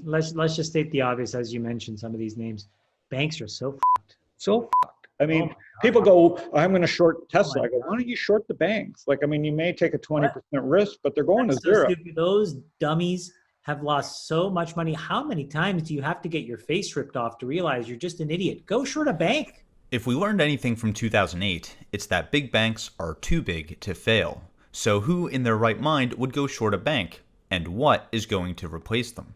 let's just state the obvious, as you mentioned, some of these names. Banks are so fucked. So fucked. I mean, Oh, people go, I'm going to short Tesla. my I go, God. why don't you short the banks? Like, I mean, you may take a 20% risk, but they're going to That's so zero. stupid. Those dummies have lost so much money. How many times do you have to get your face ripped off to realize you're just an idiot? Go short a bank. If we learned anything from 2008, it's that big banks are too big to fail. So who in their right mind would go short a bank? And what is going to replace them?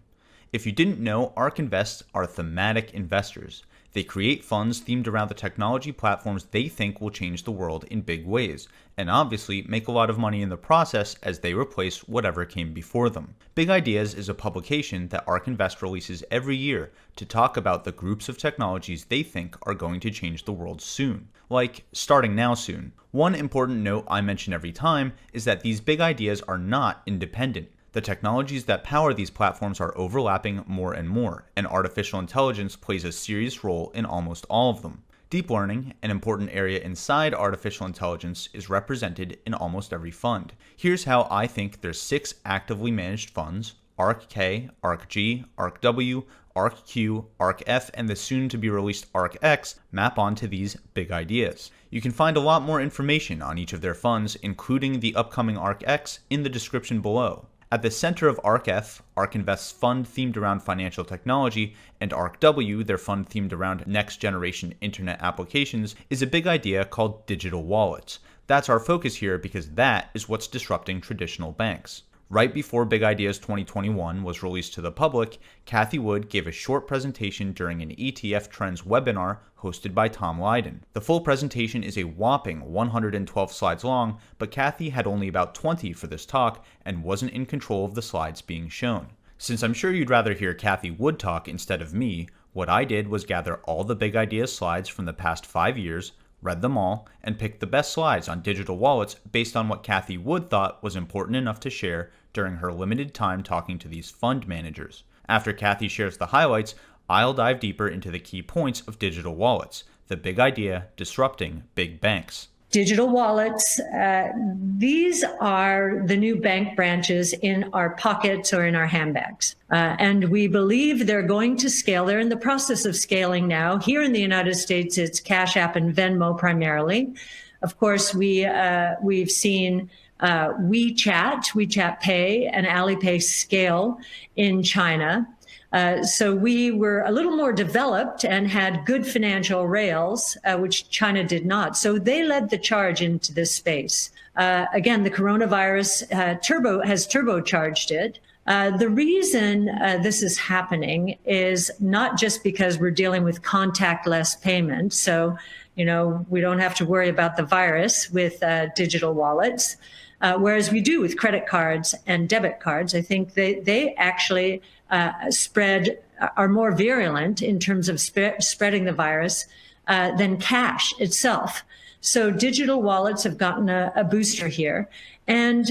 If you didn't know, ARK Invest are thematic investors. They create funds themed around the technology platforms they think will change the world in big ways, and obviously make a lot of money in the process as they replace whatever came before them. Big Ideas is a publication that ARK Invest releases every year to talk about the groups of technologies they think are going to change the world soon, like starting now soon. One important note I mention every time is that these big ideas are not independent. The technologies that power these platforms are overlapping more and more, and artificial intelligence plays a serious role in almost all of them. Deep learning, an important area inside artificial intelligence, is represented in almost every fund. Here's how I think their 6 actively managed funds, ARK-K, ARK-G, ARK-W, ARK-Q, ARK-F, and the soon-to-be-released ARK-X map onto these big ideas. You can find a lot more information on each of their funds, including the upcoming ARK-X, in the description below. At the center of ARK-F, ARK Invest's fund themed around financial technology, and ARK-W, their fund themed around next-generation internet applications, is a big idea called digital wallets. That's our focus here because that is what's disrupting traditional banks. Right before Big Ideas 2021 was released to the public, Cathie Wood gave a short presentation during an ETF Trends webinar hosted by Tom Lydon. The full presentation is a whopping 112 slides long, but Cathie had only about 20 for this talk and wasn't in control of the slides being shown. Since I'm sure you'd rather hear Cathie Wood talk instead of me, what I did was gather all the Big Ideas slides from the past 5 years, read them all, and picked the best slides on digital wallets based on what Cathie Wood thought was important enough to share during her limited time talking to these fund managers. After Cathie shares the highlights, I'll dive deeper into the key points of digital wallets, the big idea disrupting big banks. Digital wallets, these are the new bank branches in our pockets or in our handbags. And we believe they're going to scale. They're in the process of scaling now. Here in the United States, it's Cash App and Venmo primarily. Of course, we've seen WeChat Pay, and Alipay scale in China. So we were a little more developed and had good financial rails, which China did not. So they led the charge into this space. Again, the coronavirus has turbocharged it. The reason this is happening is not just because we're dealing with contactless payment. So, we don't have to worry about the virus with digital wallets, whereas we do with credit cards and debit cards. I think they actually are more virulent in terms of spreading the virus than cash itself. So digital wallets have gotten a booster here, and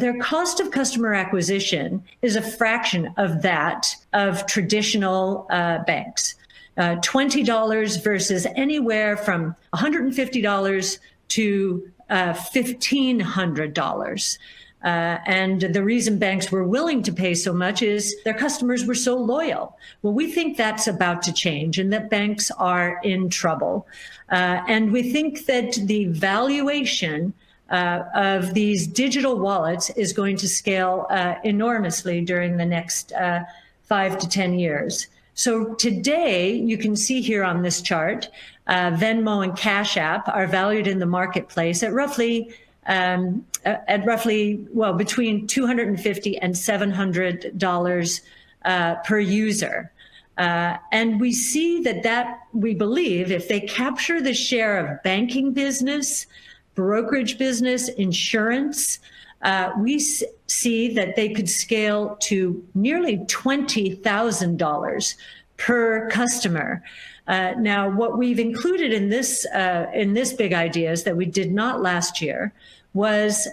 their cost of customer acquisition is a fraction of that of traditional banks. $20 versus anywhere from $150 to $1,500. And the reason banks were willing to pay so much is their customers were so loyal. Well, we think that's about to change and that banks are in trouble. And we think that the valuation of these digital wallets is going to scale enormously during the next 5 to 10 years. So today, you can see here on this chart, Venmo and Cash App are valued in the marketplace at roughly between $250 and $700 per user. And we see that we believe if they capture the share of banking business, brokerage business, insurance, we see that they could scale to nearly $20,000 per customer. Now, what we've included in this big ideas that we did not last year was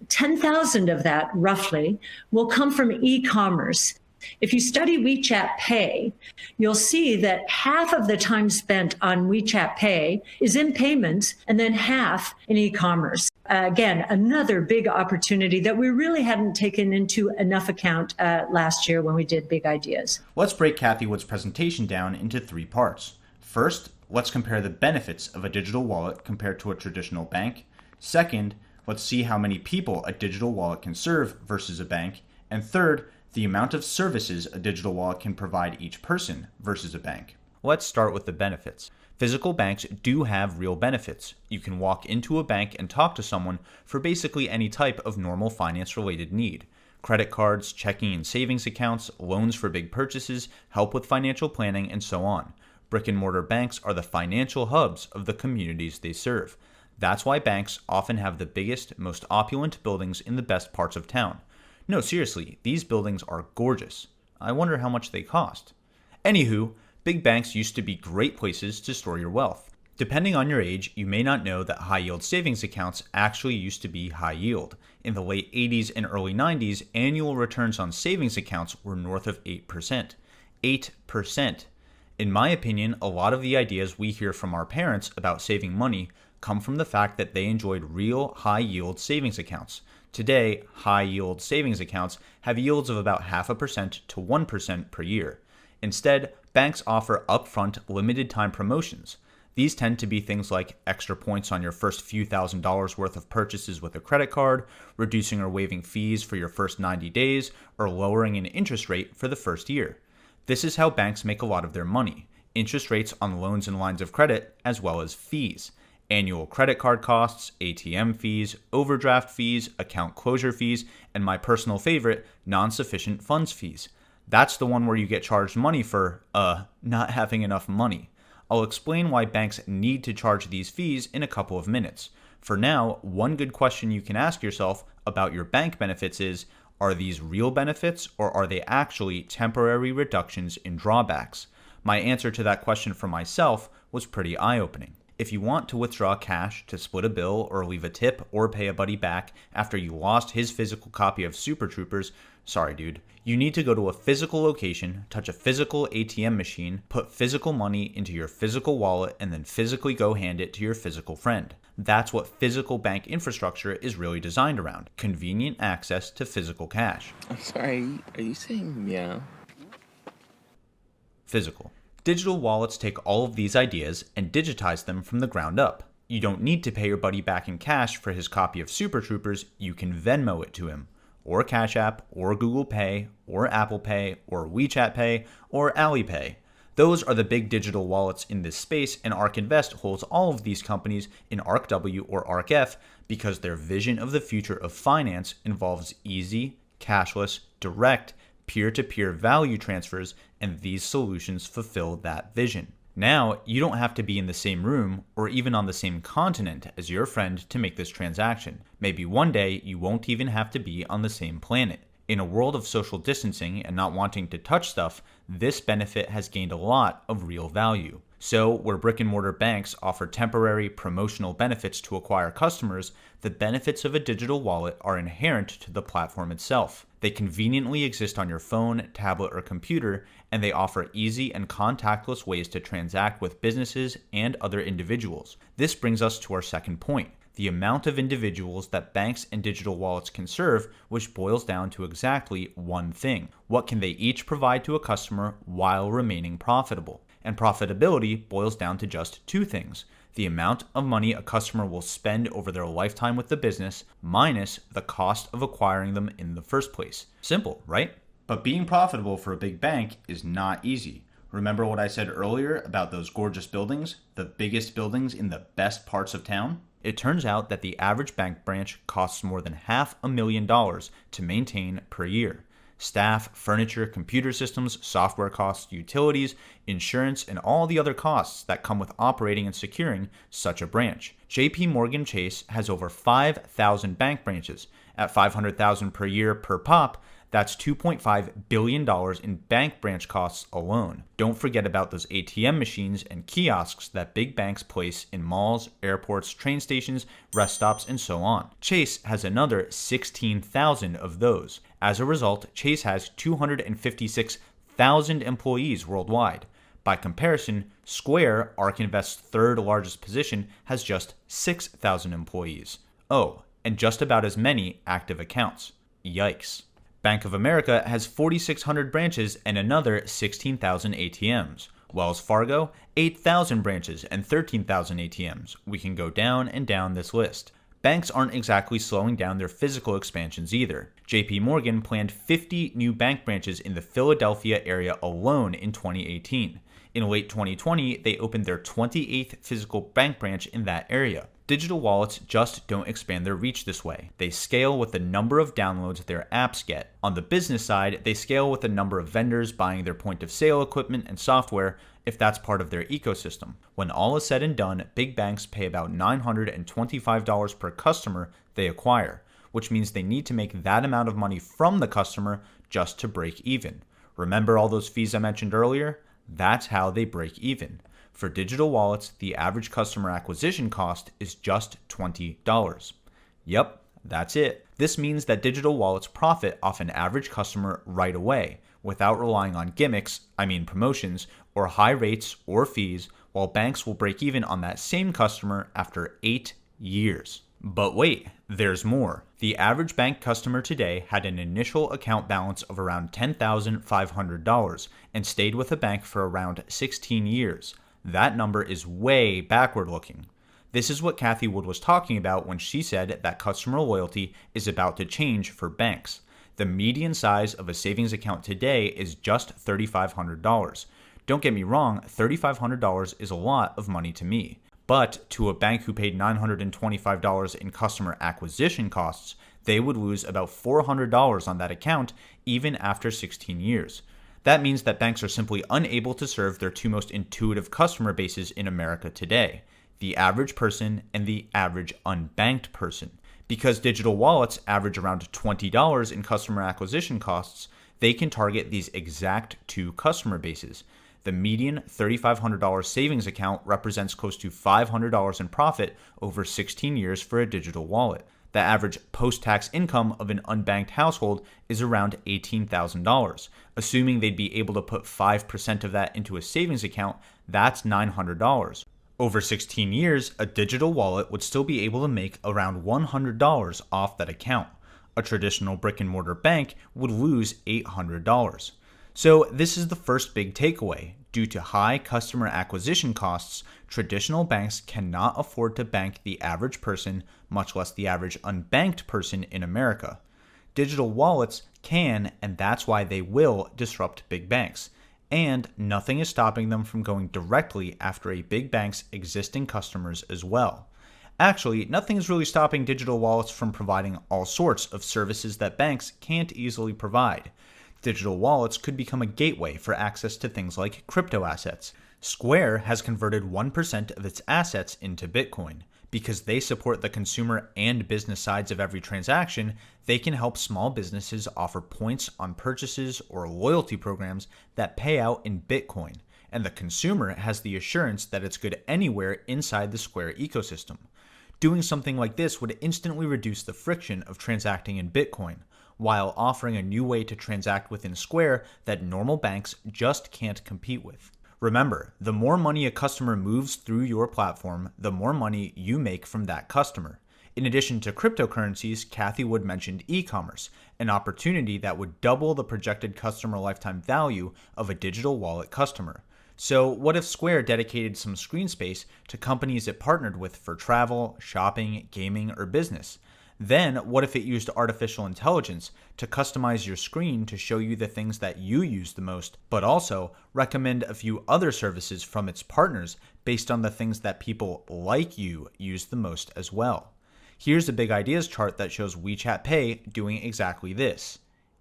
10,000 of that, roughly, will come from e-commerce. If you study WeChat Pay, you'll see that half of the time spent on WeChat Pay is in payments and then half in e-commerce. Again, another big opportunity that we really hadn't taken into enough account last year when we did Big Ideas. Let's break Cathie Wood's presentation down into 3 parts. First, let's compare the benefits of a digital wallet compared to a traditional bank. Second, let's see how many people a digital wallet can serve versus a bank. And third, the amount of services a digital wallet can provide each person versus a bank. Let's start with the benefits. Physical banks do have real benefits. You can walk into a bank and talk to someone for basically any type of normal finance-related need. Credit cards, checking and savings accounts, loans for big purchases, help with financial planning, and so on. Brick-and-mortar banks are the financial hubs of the communities they serve. That's why banks often have the biggest, most opulent buildings in the best parts of town. No, seriously, these buildings are gorgeous. I wonder how much they cost. Anywho, big banks used to be great places to store your wealth. Depending on your age, you may not know that high-yield savings accounts actually used to be high yield. In the late 80s and early 90s, annual returns on savings accounts were north of 8%. 8%. In my opinion, a lot of the ideas we hear from our parents about saving money come from the fact that they enjoyed real high-yield savings accounts. Today, high-yield savings accounts have yields of about 0.5% to 1% per year. Instead, banks offer upfront limited-time promotions. These tend to be things like extra points on your first few $1,000s worth of purchases with a credit card, reducing or waiving fees for your first 90 days, or lowering an interest rate for the first year. This is how banks make a lot of their money: interest rates on loans and lines of credit, as well as fees. Annual credit card costs, ATM fees, overdraft fees, account closure fees, and my personal favorite, non-sufficient funds fees. That's the one where you get charged money for, not having enough money. I'll explain why banks need to charge these fees in a couple of minutes. For now, one good question you can ask yourself about your bank benefits is, are these real benefits or are they actually temporary reductions in drawbacks? My answer to that question for myself was pretty eye-opening. If you want to withdraw cash to split a bill or leave a tip or pay a buddy back after you lost his physical copy of Super Troopers, sorry dude, you need to go to a physical location, touch a physical ATM machine, put physical money into your physical wallet, and then physically go hand it to your physical friend. That's what physical bank infrastructure is really designed around: convenient access to physical cash. I'm sorry, are you saying meow? Physical. Digital wallets take all of these ideas and digitize them from the ground up. You don't need to pay your buddy back in cash for his copy of Super Troopers, you can Venmo it to him, or Cash App, or Google Pay, or Apple Pay, or WeChat Pay, or Alipay. Those are the big digital wallets in this space, and ARK Invest holds all of these companies in ARKW or ARKF because their vision of the future of finance involves easy, cashless, direct, peer-to-peer value transfers, and these solutions fulfill that vision. Now, you don't have to be in the same room or even on the same continent as your friend to make this transaction. Maybe one day you won't even have to be on the same planet. In a world of social distancing and not wanting to touch stuff, this benefit has gained a lot of real value. So, where brick-and-mortar banks offer temporary promotional benefits to acquire customers, the benefits of a digital wallet are inherent to the platform itself. They conveniently exist on your phone, tablet, or computer, and they offer easy and contactless ways to transact with businesses and other individuals. This brings us to our second point: the amount of individuals that banks and digital wallets can serve, which boils down to exactly one thing: what can they each provide to a customer while remaining profitable? And profitability boils down to just two things: the amount of money a customer will spend over their lifetime with the business minus the cost of acquiring them in the first place. Simple, right? But being profitable for a big bank is not easy. Remember what I said earlier about those gorgeous buildings, the biggest buildings in the best parts of town? It turns out that the average bank branch costs more than $500,000 to maintain per year. Staff, furniture, computer systems, software costs, utilities, insurance, and all the other costs that come with operating and securing such a branch. JP Morgan Chase has over 5,000 bank branches. At $500,000 per year per pop, that's $2.5 billion in bank branch costs alone. Don't forget about those ATM machines and kiosks that big banks place in malls, airports, train stations, rest stops, and so on. Chase has another 16,000 of those. As a result, Chase has 256,000 employees worldwide. By comparison, Square, ARK Invest's third largest position, has just 6,000 employees. Oh, and just about as many active accounts. Yikes. Bank of America has 4,600 branches and another 16,000 ATMs. Wells Fargo, 8,000 branches and 13,000 ATMs. We can go down and down this list. Banks aren't exactly slowing down their physical expansions either. JP Morgan planned 50 new bank branches in the Philadelphia area alone in 2018. In late 2020, they opened their 28th physical bank branch in that area. Digital wallets just don't expand their reach this way. They scale with the number of downloads their apps get. On the business side, they scale with the number of vendors buying their point of sale equipment and software if that's part of their ecosystem. When all is said and done, big banks pay about $925 per customer they acquire, which means they need to make that amount of money from the customer just to break even. Remember all those fees I mentioned earlier? That's how they break even. For digital wallets, the average customer acquisition cost is just $20. Yep, that's it. This means that digital wallets profit off an average customer right away, without relying on gimmicks, promotions, or high rates or fees, while banks will break even on that same customer after 8 years. But wait, there's more. The average bank customer today had an initial account balance of around $10,500 and stayed with a bank for around 16 years. That number is way backward looking. This is what Cathie Wood was talking about when she said that customer loyalty is about to change for banks. The median size of a savings account today is just $3,500. Don't get me wrong, $3,500 is a lot of money to me. But to a bank who paid $925 in customer acquisition costs, they would lose about $400 on that account even after 16 years. That means that banks are simply unable to serve their two most intuitive customer bases in America today, the average person and the average unbanked person. Because digital wallets average around $20 in customer acquisition costs, they can target these exact two customer bases. The median $3,500 savings account represents close to $500 in profit over 16 years for a digital wallet. The average post-tax income of an unbanked household is around $18,000. Assuming they'd be able to put 5% of that into a savings account, that's $900. Over 16 years, a digital wallet would still be able to make around $100 off that account. A traditional brick-and-mortar bank would lose $800. So this is the first big takeaway. Due to high customer acquisition costs, traditional banks cannot afford to bank the average person, much less the average unbanked person in America. Digital wallets can, and that's why they will, disrupt big banks. And nothing is stopping them from going directly after a big bank's existing customers as well. Actually, nothing is really stopping digital wallets from providing all sorts of services that banks can't easily provide. Digital wallets could become a gateway for access to things like crypto assets. Square has converted 1% of its assets into Bitcoin. Because they support the consumer and business sides of every transaction, they can help small businesses offer points on purchases or loyalty programs that pay out in Bitcoin, and the consumer has the assurance that it's good anywhere inside the Square ecosystem. Doing something like this would instantly reduce the friction of transacting in Bitcoin, while offering a new way to transact within Square that normal banks just can't compete with. Remember, the more money a customer moves through your platform, the more money you make from that customer. In addition to cryptocurrencies, Cathie Wood mentioned e-commerce, an opportunity that would double the projected customer lifetime value of a digital wallet customer. So what if Square dedicated some screen space to companies it partnered with for travel, shopping, gaming, or business? Then what if it used artificial intelligence to customize your screen to show you the things that you use the most, but also recommend a few other services from its partners based on the things that people like you use the most as well? Here's a big ideas chart that shows WeChat Pay doing exactly this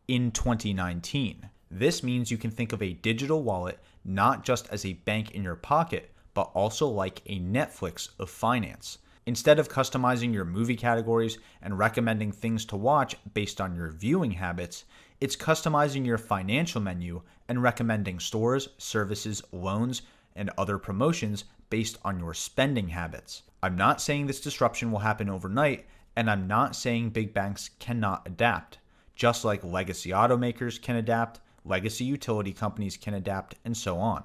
in 2019. This means you can think of a digital wallet not just as a bank in your pocket, but also like a Netflix of finance. Instead of customizing your movie categories and recommending things to watch based on your viewing habits, it's customizing your financial menu and recommending stores, services, loans, and other promotions based on your spending habits. I'm not saying this disruption will happen overnight, and I'm not saying big banks cannot adapt. Just like legacy automakers can adapt, legacy utility companies can adapt, and so on.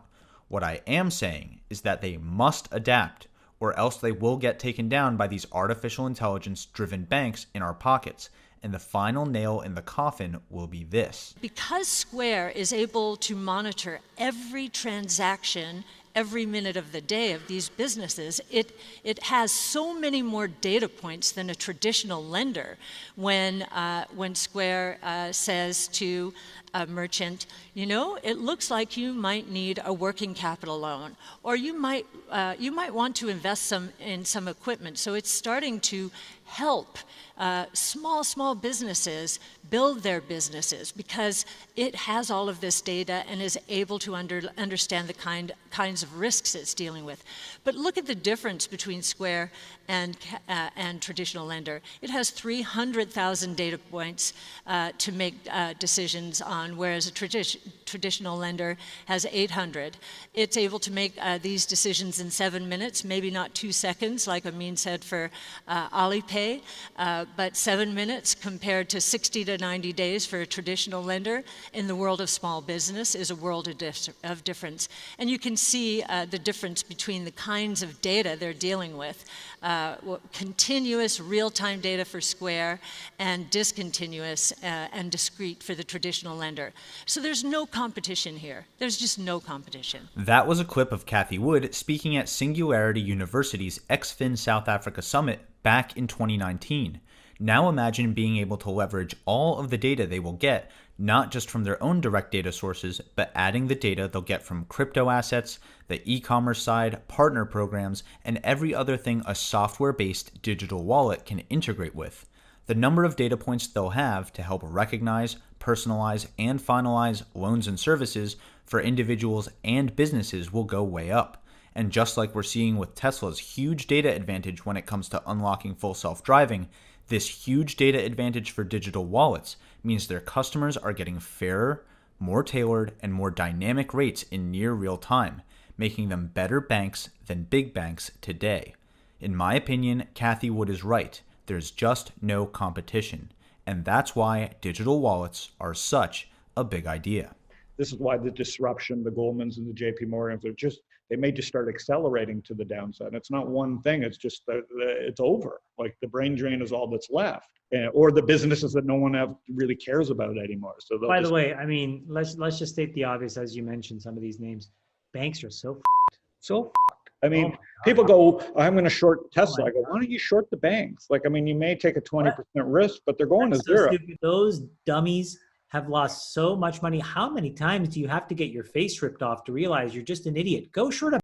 What I am saying is that they must adapt, or else they will get taken down by these artificial intelligence driven banks in our pockets. And the final nail in the coffin will be this. Because Square is able to monitor every transaction every minute of the day of these businesses, it has so many more data points than a traditional lender. When Square says to a merchant, you know, it looks like you might need a working capital loan, or you might want to invest in some equipment. So it's starting to help small businesses build their businesses because it has all of this data and is able to understand the kinds of risks it's dealing with. But look at the difference between Square and traditional lender. It has 300,000 data points to make decisions on, whereas a traditional lender has 800. It's able to make these decisions in 7 minutes, maybe not 2 seconds, like Amin said for Alipay, but 7 minutes compared to 60 to 90 days for a traditional lender in the world of small business is a world of difference. And you can see the difference between the kinds of data they're dealing with. Continuous real-time data for Square and discontinuous and discrete for the traditional lender. So there's no competition here. There's just no competition. That was a clip of Cathie Wood speaking at Singularity University's XFin South Africa Summit back in 2019. Now imagine being able to leverage all of the data they will get, not just from their own direct data sources, but adding the data they'll get from crypto assets, the e-commerce side, partner programs, and every other thing a software-based digital wallet can integrate with. The number of data points they'll have to help recognize, personalize, and finalize loans and services for individuals and businesses will go way up. And just like we're seeing with Tesla's huge data advantage when it comes to unlocking full self-driving, this huge data advantage for digital wallets means their customers are getting fairer, more tailored, and more dynamic rates in near real time, making them better banks than big banks today. In my opinion, Cathie Wood is right. There's just no competition. And that's why digital wallets are such a big idea. This is why the disruption, the Goldmans and the JP Morgans, they may just start accelerating to the downside. It's not one thing, it's just it's over. Like the brain drain is all that's left. Or the businesses that no one really cares about anymore. So by the way, I mean, let's just state the obvious, as you mentioned, some of these names. Banks are so I mean, people go, I'm going to short Tesla. I go, why don't you short the banks? Like, I mean, you may take a 20% risk, but they're going to zero. Stupid. Those dummies have lost so much money. How many times do you have to get your face ripped off to realize you're just an idiot? Go short a